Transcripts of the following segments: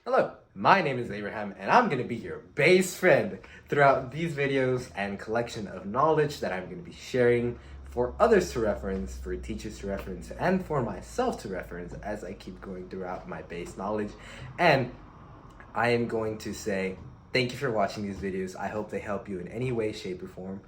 Hello, my name is Abraham and I'm going to be your bass friend throughout these videos and collection of knowledge that I'm going to be sharing for others to reference, for teachers to reference, and for myself to reference as I keep going throughout my bass knowledge. And I am going to say thank you for watching these videos. I hope they help you in any way, shape, or form.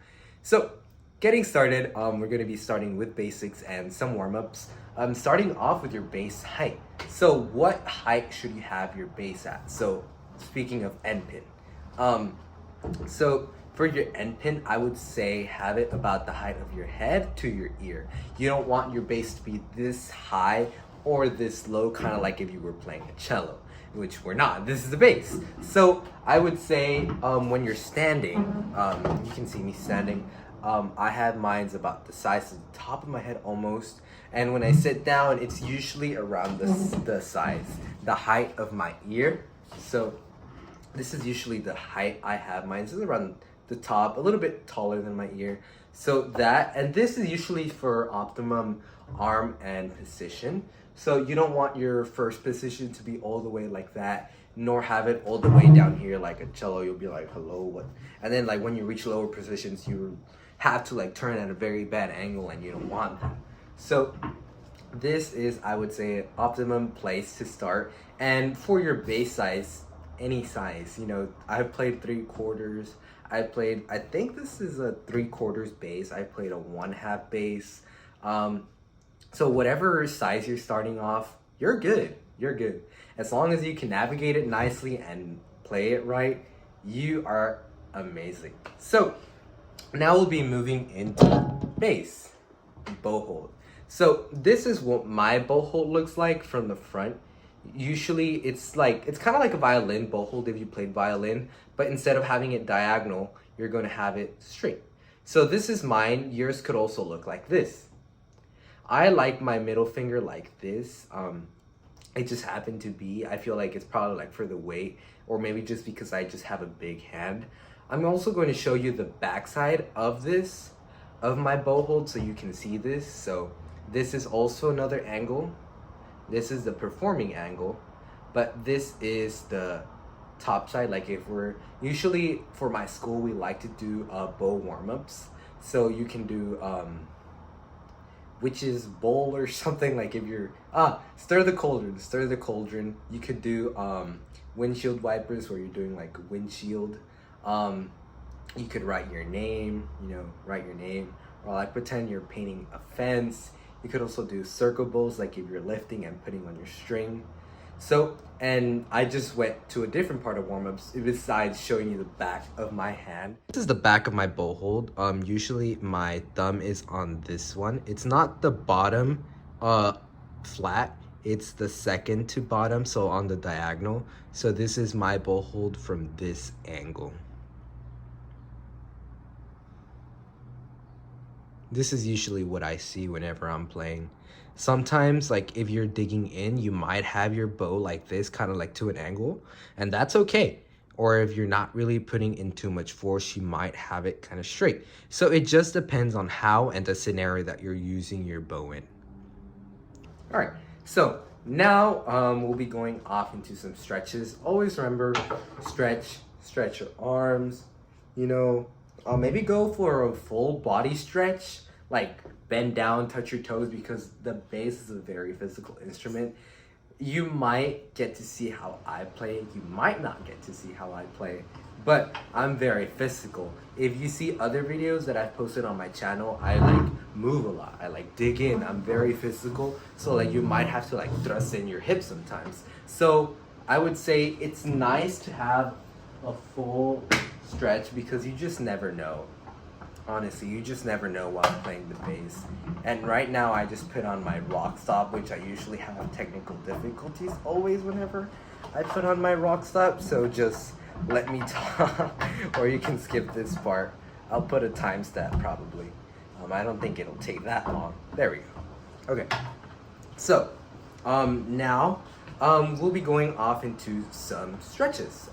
So, getting started, we're going to be starting with basics and some warm-ups. Starting off with your bass height. So what height should you have your bass at? So speaking of end pin, so for your end pin, I would say have it about the height of your head to your ear. You don't want your bass to be this high or this low, kind of like if you were playing a cello, which we're not. This is the bass. So I would say when you're standing, you can see me standing. I have mine's about the size of the top of my head almost, and when I sit down, it's usually around the size, the height of my ear. So this is usually the height I have. Mine's is around the top, a little bit taller than my ear. So that, and this is usually for optimum arm and position. So you don't want your first position to be all the way like that, nor have it all the way down here like a cello. You'll be like, hello, what? And then like when you reach lower positions, you have to like turn at a very bad angle, and you don't want that. So this is, I would say, an optimum place to start. And for your bass size, any size, you know, I've played 3/4. I think this is a 3/4 bass. I played a 1/2 bass. So whatever size you're starting off, you're good. You're good. As long as you can navigate it nicely and play it right, you are amazing. So now we'll be moving into bass, bow hold. So this is what my bow hold looks like from the front. Usually it's kind of like a violin bow hold if you played violin, but instead of having it diagonal, you're going to have it straight. So this is mine. Yours could also look like this. I like my middle finger like this. It just happened to be, I feel like it's probably like for the weight, or maybe just because I just have a big hand. I'm also going to show you the backside of this, of my bow hold, so you can see this. So this is also another angle. This is the performing angle, but this is the top side. Like if we're, usually for my school, we like to do bow warm-ups. So you can do witch's bowl or something, like if you're stir the cauldron. You could do windshield wipers, where you're doing like windshield. You could write your name, or like pretend you're painting a fence. You could also do circle bows, like if you're lifting and putting on your string. So, and I just went to a different part of warm-ups besides showing you the back of my hand. This is the back of my bow hold. Usually my thumb is on this one. It's not the bottom flat, it's the second to bottom, so on the diagonal. So this is my bow hold from this angle. This is usually what I see whenever I'm playing. Sometimes, like if you're digging in, you might have your bow like this, kind of like to an angle, and that's okay. Or if you're not really putting in too much force, you might have it kind of straight. So it just depends on how and the scenario that you're using your bow in. All right, so now we'll be going off into some stretches. Always remember, stretch your arms, maybe go for a full body stretch, like bend down, touch your toes, because the bass is a very physical instrument. You might get to see how I play, you might not get to see how I play, but I'm very physical. If you see other videos that I've posted on my channel, I like move a lot, I like dig in, I'm very physical, so like you might have to like thrust in your hips sometimes. So I would say it's nice to have a full stretch, because you just never know. Honestly, you just never know while playing the bass. And right now I just put on my rock stop, which I usually have technical difficulties always whenever I put on my rock stop, so just let me talk or you can skip this part. I'll put a timestamp probably. I don't think it'll take that long. There we go. Okay, so now we'll be going off into some stretches.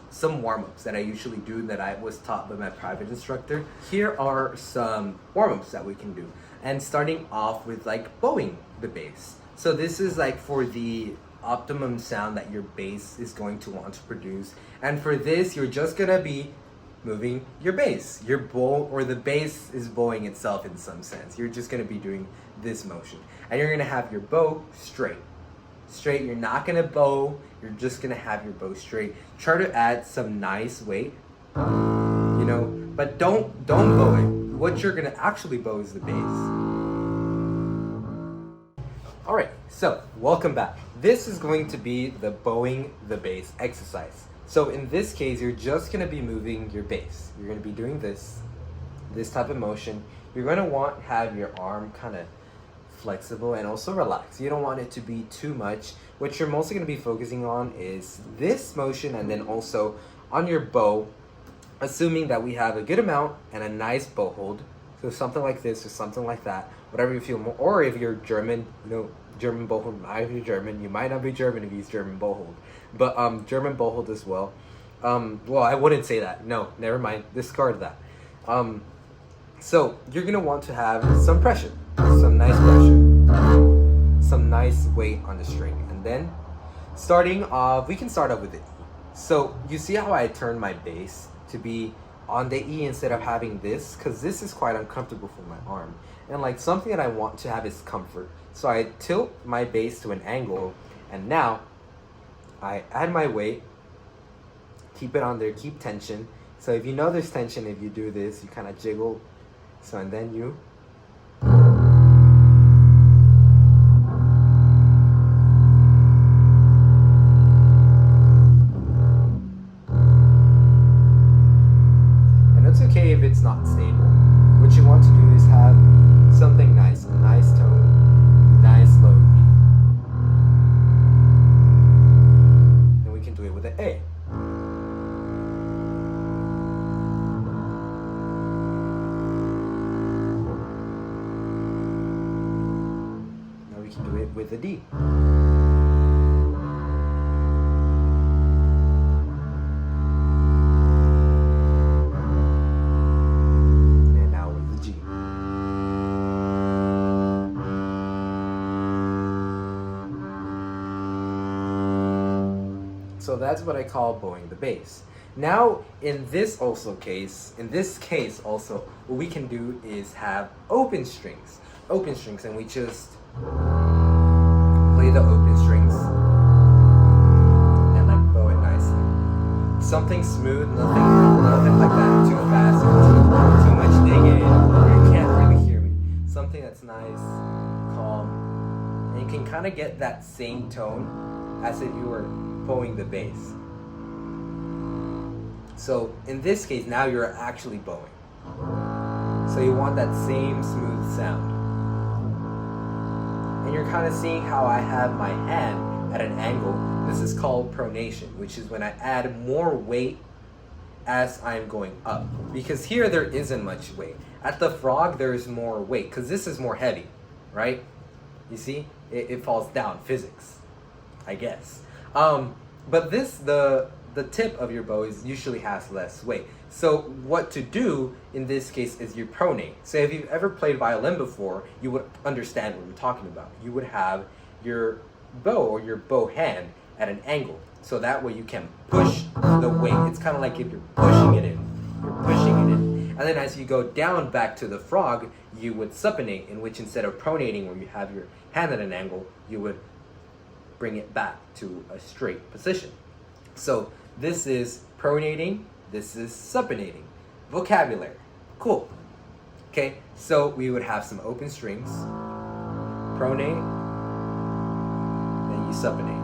Some warm-ups that I usually do that I was taught by my private instructor. Here are some warm-ups that we can do. And starting off with like bowing the bass. So this is like for the optimum sound that your bass is going to want to produce. And for this, you're just gonna be moving your bass. Your bow, or the bass is bowing itself in some sense. You're just gonna be doing this motion. And you're gonna have your bow straight. Straight, you're not gonna bow, you're just gonna have your bow straight. Try to add some nice weight, you know, but don't bow it. What you're gonna actually bow is the bass. Alright, so welcome back. This is going to be the bowing the bass exercise. So in this case, you're just gonna be moving your bass. You're gonna be doing this type of motion. You're gonna want to have your arm kind of flexible and also relaxed. You don't want it to be too much. What you're mostly gonna be focusing on is this motion, and then also on your bow, assuming that we have a good amount and a nice bow hold. So something like this or something like that, whatever you feel more. Or if you're German, you know, German bow hold. If you're German, you might not be German if you use German bow hold, but German bow hold as well. Well, I wouldn't say that. No, never mind. Discard that. So you're gonna want to have some pressure, some nice pressure, some nice weight on the string, and then starting off, we can start off with the E. So you see how I turned my bass to be on the E instead of having this, because this is quite uncomfortable for my arm, and like something that I want to have is comfort. So I tilt my bass to an angle, and now I add my weight, keep it on there, keep tension. So if you know there's tension, if you do this, you kind of jiggle. So, and then you okay if it's not stable. What you want to do is have something nice, a nice tone, nice low E. And we can do it with an A. Now we can do it with a D. So that's what I call bowing the bass. Now, in this case also, what we can do is have open strings, and we just play the open strings and like bow it nicely. Something smooth, nothing like that too fast or too much digging, or you can't really hear me. Something that's nice, calm, and you can kind of get that same tone as if you were bowing the bass. So in this case, now you're actually bowing. So you want that same smooth sound. And you're kind of seeing how I have my hand at an angle. This is called pronation, which is when I add more weight as I'm going up. Because here there isn't much weight. At the frog, there's more weight, because this is more heavy, right? You see? It falls down, physics, I guess. But the tip of your bow usually has less weight. So what to do in this case is you pronate. So if you've ever played violin before, you would understand what we're talking about. You would have your bow or your bow hand at an angle. So that way you can push the weight. It's kind of like if you're pushing it in. You're pushing it in. And then as you go down back to the frog, you would supinate, in which instead of pronating, where you have your hand at an angle, you would bring it back to a straight position. So this is pronating, this is supinating. Vocabulary. Cool. Okay, so we would have some open strings, pronate, then you supinate,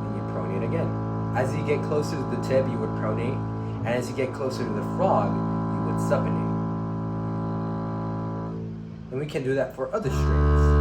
and you pronate again. As you get closer to the tip, you would pronate, and as you get closer to the frog, you would supinate. And we can do that for other strings.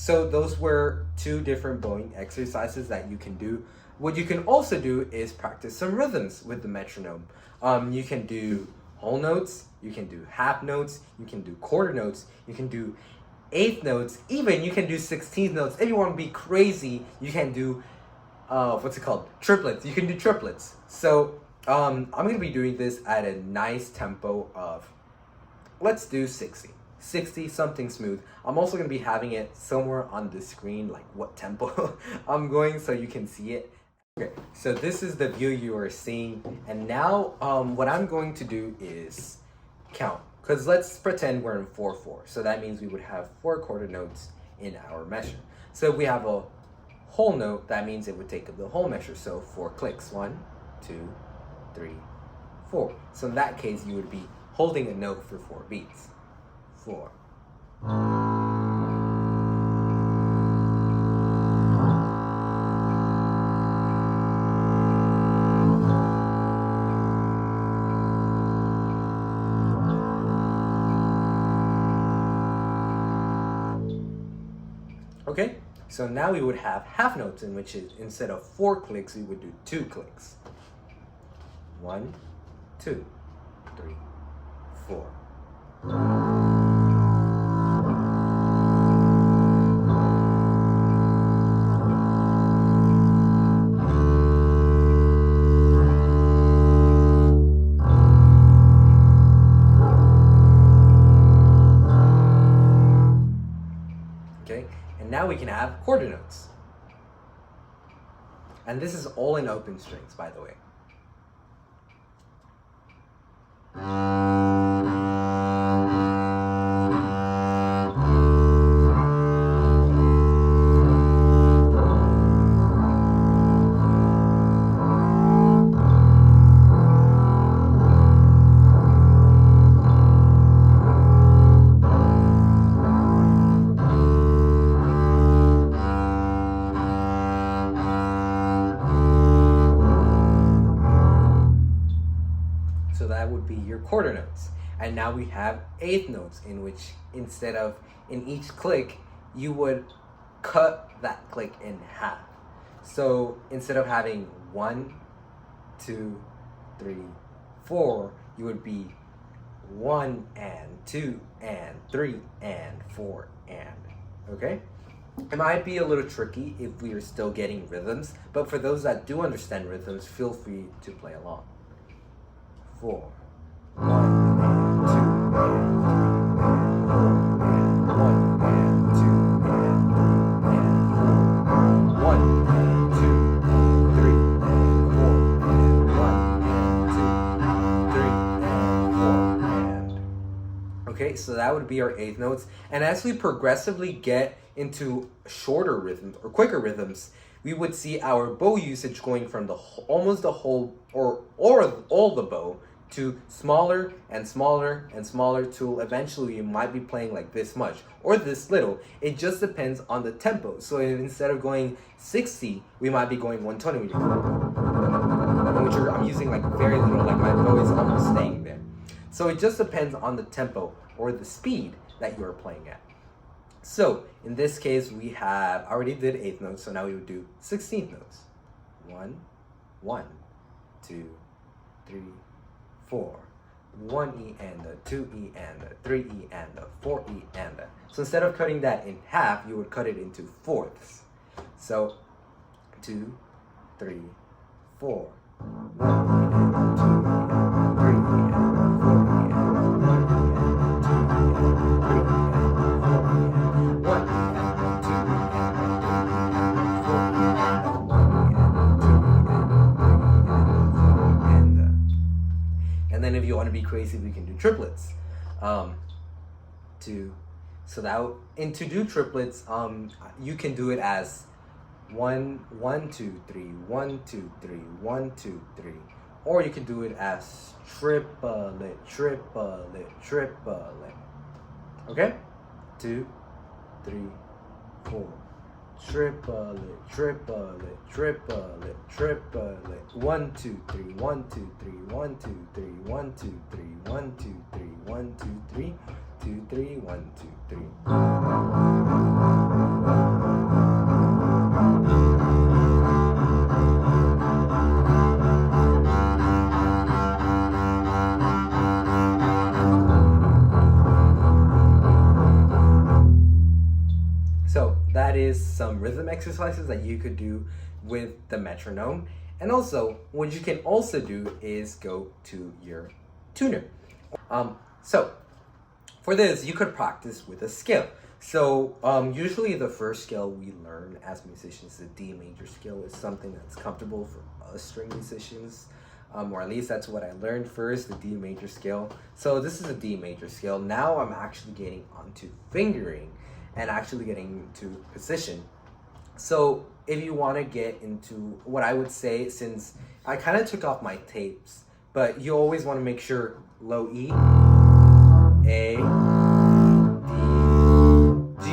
So those were two different bowing exercises that you can do. What you can also do is practice some rhythms with the metronome. You can do whole notes, you can do half notes, you can do quarter notes, you can do eighth notes, even you can do 16th notes. If you want to be crazy, you can do triplets. You can do triplets. So I'm going to be doing this at a nice tempo of, let's do 60, something smooth. I'm also going to be having it somewhere on the screen, like what tempo I'm going, so you can see it. Okay, so this is the view you are seeing, and now what I'm going to do is count, because let's pretend we're in 4/4, so that means we would have 4 quarter notes in our measure. So if we have a whole note, that means it would take up the whole measure, so 4 clicks, 1, 2, 3, 4. So in that case, you would be holding a note for 4 beats. 4. Okay, so now we would have half notes, in which is, instead of 4 clicks, we would do 2 clicks. 1, 2, 3, 4. Okay, and now we can have quarter notes. And this is all in open strings, by the way. So that would be your quarter notes. And now we have eighth notes, in which instead of in each click, you would cut that click in half. So instead of having 1, 2, 3, 4, you would be 1 and 2 and 3 and 4 and, okay? It might be a little tricky if we are still getting rhythms, but for those that do understand rhythms, feel free to play along. 4, 1 and 2 and 3 and 4 and 1 and 2 and 3 and 4, 1 and 2 and 3 and 4 and 1 and 2 and 3 and 4 and. Okay, so that would be our eighth notes. And as we progressively get into shorter rhythms or quicker rhythms, we would see our bow usage going from almost the whole or all the bow to smaller and smaller and smaller till eventually you might be playing like this much or this little. It just depends on the tempo. So instead of going 60, we might be going 120, which I'm using like very little, like my bow is almost staying there. So it just depends on the tempo or the speed that you're playing at. So in this case, we have already did eighth notes, so now we would do 16th notes. 1, 1, 2, 3, 4. 1 E and a 2 E and a 3 E and a 4 E and a. So instead of cutting that in half, you would cut it into fourths. So 2, 3, 4. 1 E and a 2 E and a 3 E and a 4 E and a 1 E and a 2 E and a 3 E and a 4 E and a 1 E and a 2 E and a 3 E and a 4 E and a 1 E and a 2 E and a 3 E and a 4 and a. And then if you want to be crazy, we can do triplets. To do triplets, you can do it as 1, 1, 2, 3, 1, 2, 3, 1, 2, 3, or you can do it as triplet, triplet, triplet. Okay? 2, 3, 4. Triplet, triplet, triplet, triplet. 1, 2, 3, 1, 2, 3, 1, 2, 3, 1, 2, 3, 1, 2, 3, 1, 2, 3. 2, 3, 1, 2, 3. So that is some rhythm exercises that you could do with the metronome. And also, what you can also do is go to your tuner. So for this, you could practice with a scale. So usually the first scale we learn as musicians, the D major scale, is something that's comfortable for us string musicians. Or at least that's what I learned first, the D major scale. So this is a D major scale. Now I'm actually getting onto fingering and actually getting into position. So if you want to get into what I would say, since I kind of took off my tapes, but you always want to make sure low E, A, D, G.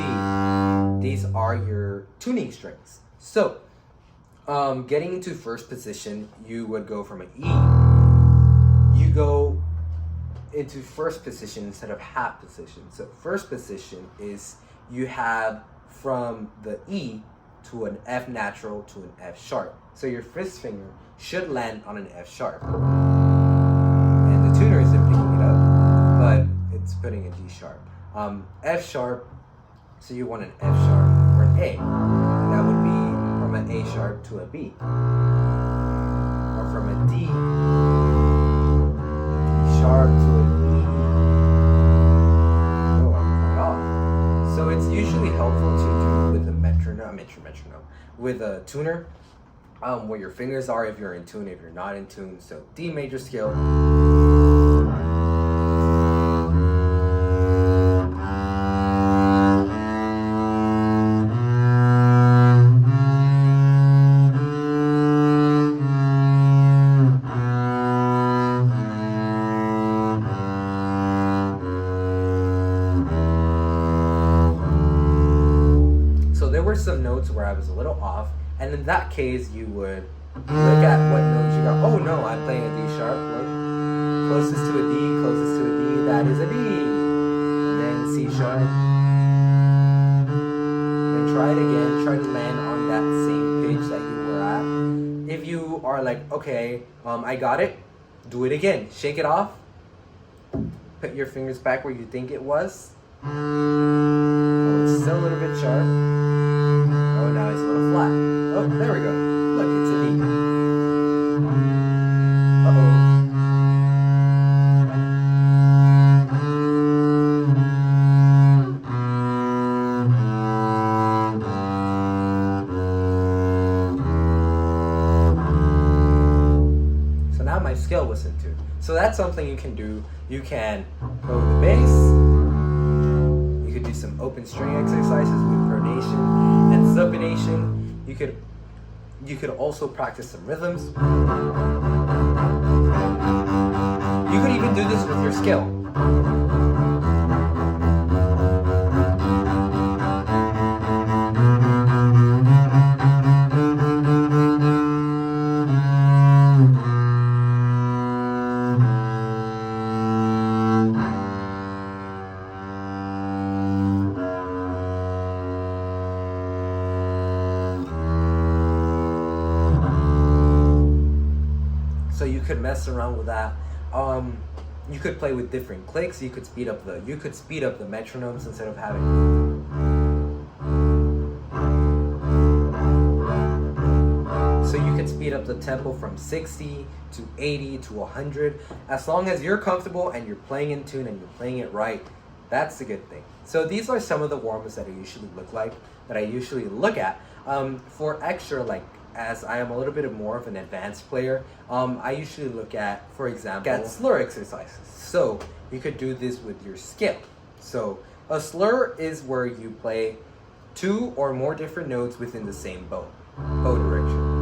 These are your tuning strings. So getting into first position, you would go from an E. You go into first position instead of half position. So first position is you have from the E to an F natural to an F sharp. So your fifth finger should land on an F sharp. And the tuner isn't picking it up, but it's putting a G sharp. F sharp, so you want an F sharp or an A. And that would be from an A sharp to a B. Or from a D sharp to an E. Oh, I'm quite off. So it's usually helpful to do with a metronome, with a tuner, where your fingers are if you're in tune, if you're not in tune. So D major scale. Some notes where I was a little off, and in that case you would look at what notes you got. Oh no, I'm playing a D sharp. Look, closest to a D, closest to a D, that is a D. And then C sharp. Then try it again, try to land on that same pitch that you were at. If you are like, okay, I got it, do it again. Shake it off. Put your fingers back where you think it was. Oh, it's still a little bit sharp. Oh, now it's a little flat. Oh, there we go. Look, it's a D. So now my scale was in tune. So that's something you can do. You can go with the bass. You could do some open string exercises with pronation and supination. You could also practice some rhythms. You could even do this with your scale. So you could mess around with that. You could play with different clicks. You could speed up the metronomes instead of having. So you could speed up the tempo from 60 to 80 to 100. As long as you're comfortable and you're playing in tune and you're playing it right, that's a good thing. So these are some of the warm-ups that I usually look at. For extra, like, as I am a little bit more of an advanced player, I usually look at, for example, slur exercises. So you could do this with your scale. So a slur is where you play 2 or more different notes within the same bow direction.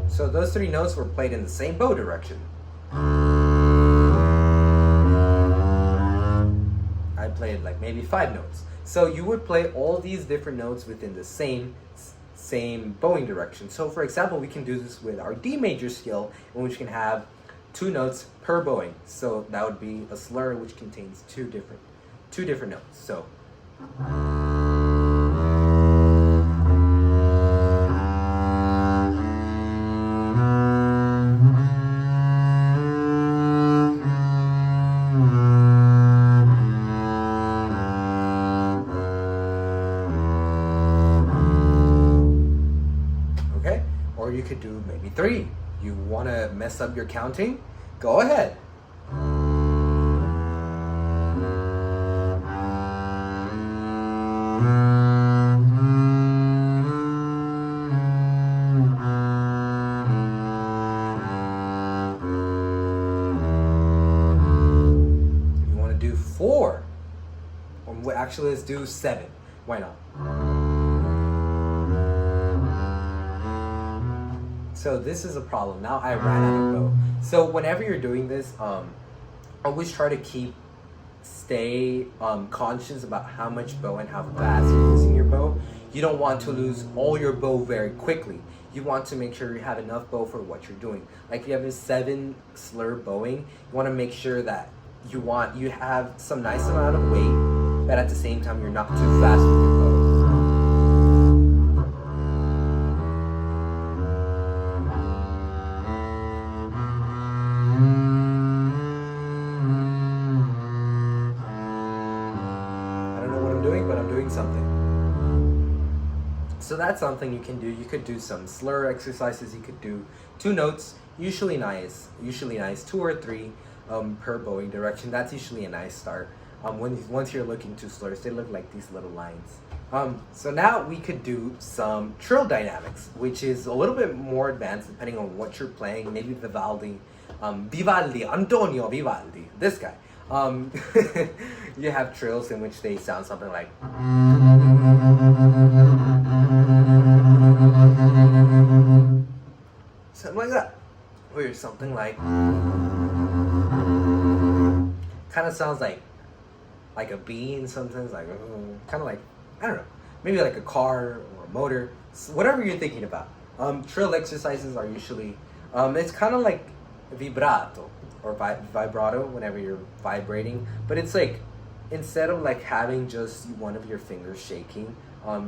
So those 3 notes were played in the same bow direction. I played like maybe 5 notes. So you would play all these different notes within the same bowing direction. So for example, we can do this with our D major scale, in which we can have 2 notes per bowing. So that would be a slur which contains two different notes. So okay, or you could do maybe 3. You want to mess up your counting? Go ahead. You want to do 4? Or actually, let's do 7. Why not? So this is a problem. Now I ran out of bow. So whenever you're doing this, always try to stay conscious about how much bow and how fast you're using your bow. You don't want to lose all your bow very quickly. You want to make sure you have enough bow for what you're doing. Like if you have a 7 slur bowing, you want to make sure that you have some nice amount of weight, but at the same time you're not too fast with your bow. But I'm doing something. So that's something you can do. You could do some slur exercises. You could do 2 notes, usually nice 2 or 3 per bowing direction. That's usually a nice start. Once you're looking to slurs, they look like these little lines. So now we could do some trill dynamics, which is a little bit more advanced depending on what you're playing. Maybe Antonio Vivaldi, this guy. You have trills in which they sound something like something like that, or something like kind of sounds like a bean, sometimes like kind of like, I don't know, maybe like a car or a motor, whatever you're thinking about. Trill exercises are usually it's kind of like vibrato or vibrato whenever you're vibrating, but it's like instead of like having just one of your fingers shaking,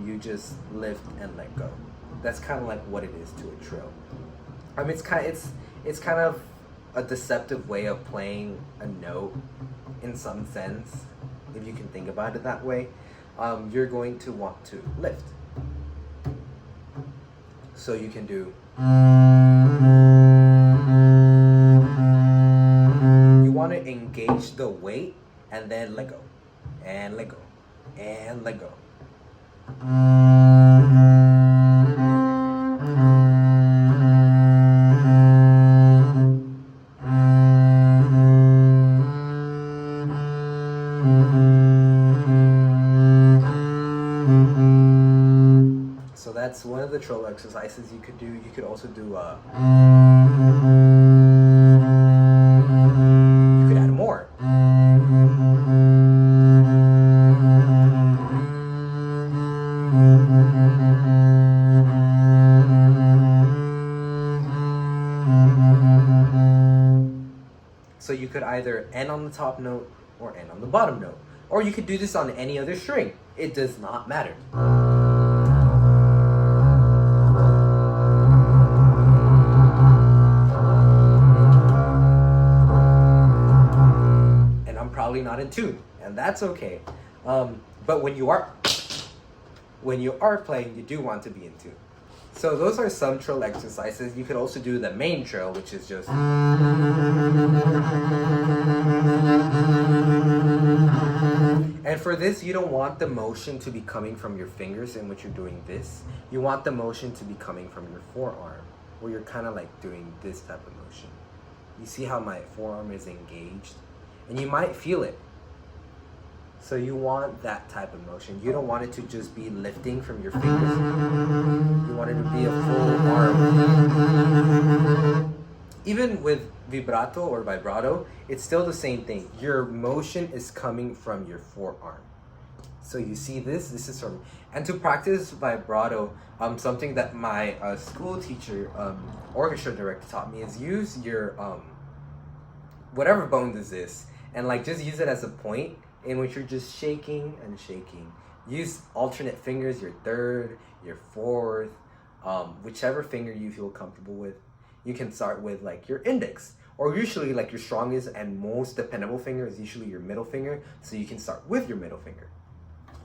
you just lift and let go. That's kind of like what it is to a trill. It's kind of a deceptive way of playing a note in some sense, if you can think about it that way. You're going to want to lift, so you can do. You want to engage the weight and then let go, and let go, and let go. So that's one of the trill exercises you could do. You could also do you could add more. So you could either end on the top note or end on the bottom note. Or you could do this on any other string. It does not matter. And I'm probably not in tune, and that's okay. But when you are playing, you do want to be in tune. So those are some trill exercises. You could also do the main trill, which is just. And for this, you don't want the motion to be coming from your fingers in which you're doing this. You want the motion to be coming from your forearm, where you're kind of like doing this type of motion. You see how my forearm is engaged? And you might feel it. So you want that type of motion. You don't want it to just be lifting from your fingers. You want it to be a full arm. Even with vibrato or vibrato, it's still the same thing. Your motion is coming from your forearm. So you see this is from, and to practice vibrato, something that my school teacher, orchestra director taught me is use your whatever bone this is, and like just use it as a point in which you're just shaking and shaking. Use alternate fingers, your third, your fourth, whichever finger you feel comfortable with. You can start with like your index, or usually like your strongest and most dependable finger is usually your middle finger, so you can start with your middle finger.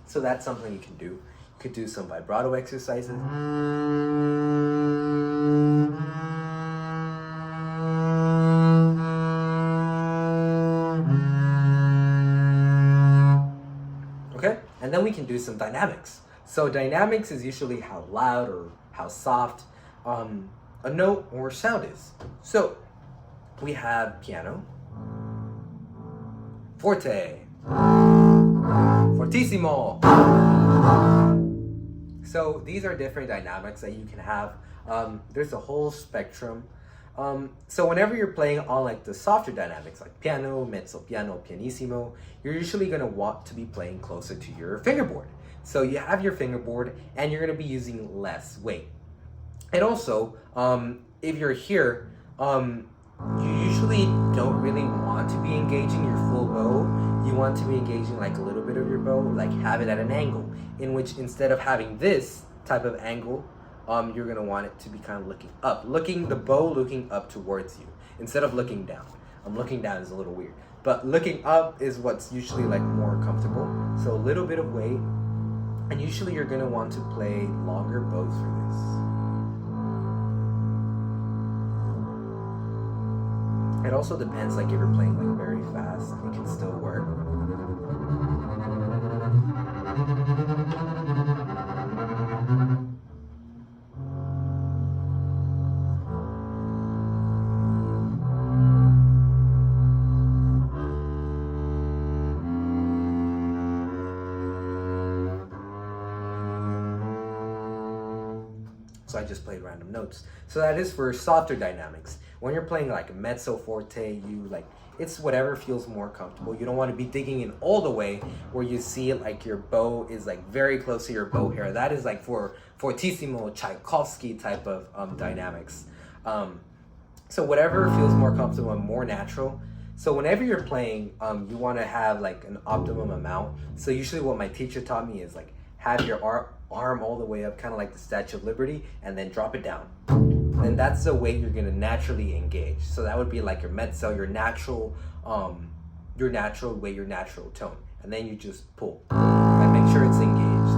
So that's something you can do. You could do some vibrato exercises. Okay, and then we can do some dynamics. So dynamics is usually how loud or how soft a note or sound is. So we have piano, forte, fortissimo. So these are different dynamics that you can have. There's a whole spectrum. So whenever you're playing on like the softer dynamics like piano, mezzo piano, pianissimo, you're usually going to want to be playing closer to your fingerboard. So you have your fingerboard and you're going to be using less weight. And also, if you're here, you usually don't really want to be engaging your full bow. You want to be engaging like a little bit of your bow, like have it at an angle, in which instead of having this type of angle, you're gonna want it to be kind of looking up, the bow looking up towards you, instead of looking down. Looking down is a little weird, but looking up is what's usually like more comfortable. So a little bit of weight, and usually you're gonna want to play longer bows for this. It also depends, like if you're playing like very fast, it can still work. So I just played random notes. So that is for softer dynamics. When you're playing like mezzo forte, you like, it's whatever feels more comfortable. You don't want to be digging in all the way where you see it like your bow is like very close to your bow hair. That is like for fortissimo, Tchaikovsky type of dynamics. So whatever feels more comfortable and more natural. So whenever you're playing, you want to have like an optimum amount. So usually what my teacher taught me is like have your arm all the way up, kind of like the Statue of Liberty, and then drop it down. And that's the way you're gonna naturally engage. So that would be like your mezzo, your natural weight, your natural tone. And then you just pull and make sure it's engaged.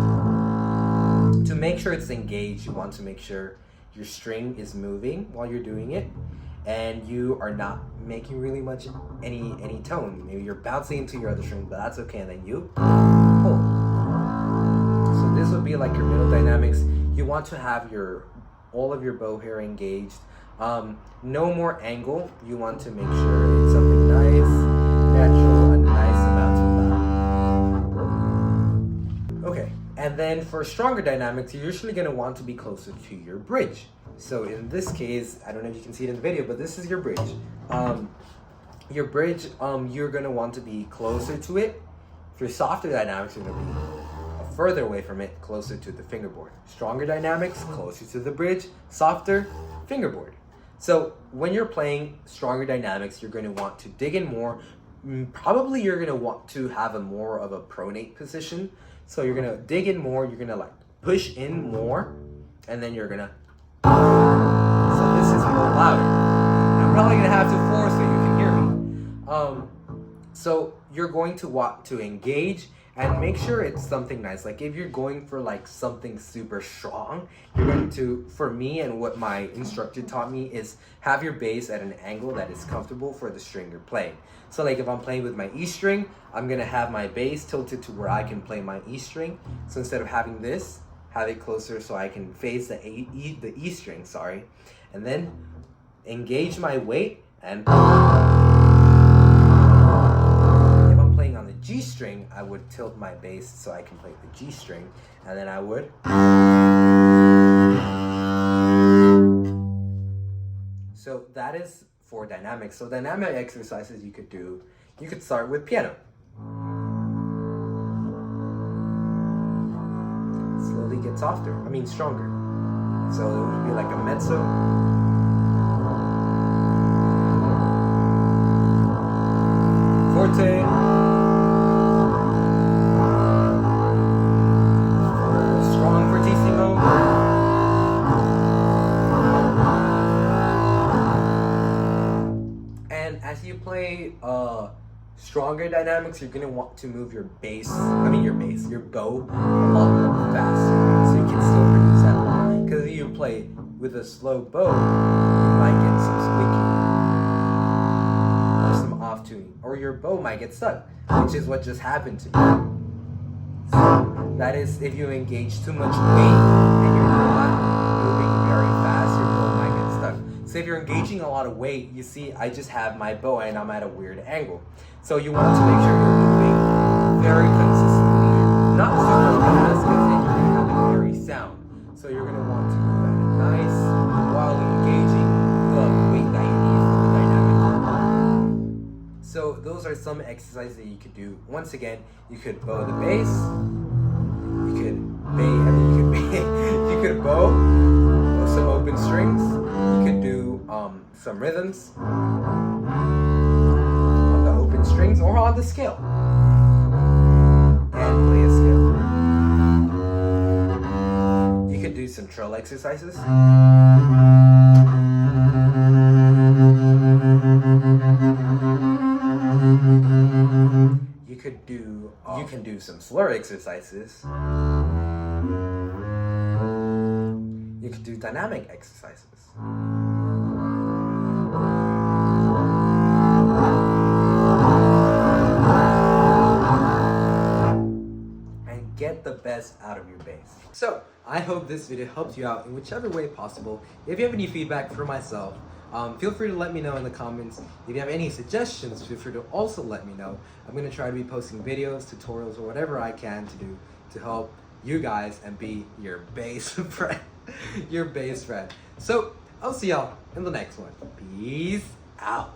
To make sure it's engaged, you want to make sure your string is moving while you're doing it, and you are not making really much any tone. Maybe you're bouncing into your other string, but that's okay. And then you pull. So this would be like your middle dynamics. You want to have all of your bow hair engaged. No more angle. You want to make sure it's something nice, natural, a nice amount of loud. Okay, and then for stronger dynamics, you're usually going to want to be closer to your bridge. So in this case, I don't know if you can see it in the video, but this is your bridge. Your bridge, you're going to want to be closer to it. For softer dynamics, you're going to be further away from it, closer to the fingerboard. Stronger dynamics, closer to the bridge. Softer, fingerboard. So when you're playing stronger dynamics, you're going to want to dig in more. Probably you're going to want to have more of a pronate position. So you're going to dig in more, you're going to like push in more, and then you're going to... So this is more louder. I'm probably going to have to force so you can hear me. So you're going to want to engage and make sure it's something nice. Like if you're going for like something super strong, you're going to, for me and what my instructor taught me, is have your bass at an angle that is comfortable for the string you're playing. So like if I'm playing with my E string, I'm gonna have my bass tilted to where I can play my E string. So instead of having this, have it closer so I can face the E string, sorry. And then engage my weight and G string, I would tilt my bass so I can play the G string, and then I would. So that is for dynamics. So dynamic exercises you could do, you could start with piano. Slowly get softer, stronger. So it would be like a mezzo. you play stronger dynamics, you're gonna want to move your bow a lot more faster, so you can still produce that loud. Because if you play with a slow bow, you might get some squeaking or some off tuning, or your bow might get stuck, which is what just happened to me. So that is if you engage too much weight and you're not moving very fast, your bow might get stuck. So if you're engaging a lot of weight, you see I just have my bow and I'm at a weird angle. So you want to make sure you're moving very consistently, not super fast, because then you're going to have it very sound. So you're going to want to move at it nice while engaging the weight that you need for the dynamic. So those are some exercises that you could do. Once again, you could bow the bass, you could bow some open strings, you could do some rhythms strings or on the scale and play a scale. You could do some trill exercises. You can do some slur exercises. You could do dynamic exercises. Get the best out of your bass. So I hope this video helped you out in whichever way possible. If you have any feedback for myself, feel free to let me know in the comments. If you have any suggestions, feel free to also let me know. I'm going to try to be posting videos, tutorials, or whatever I can to do to help you guys and be your bass friend. Your bass friend. So I'll see y'all in the next one. Peace out.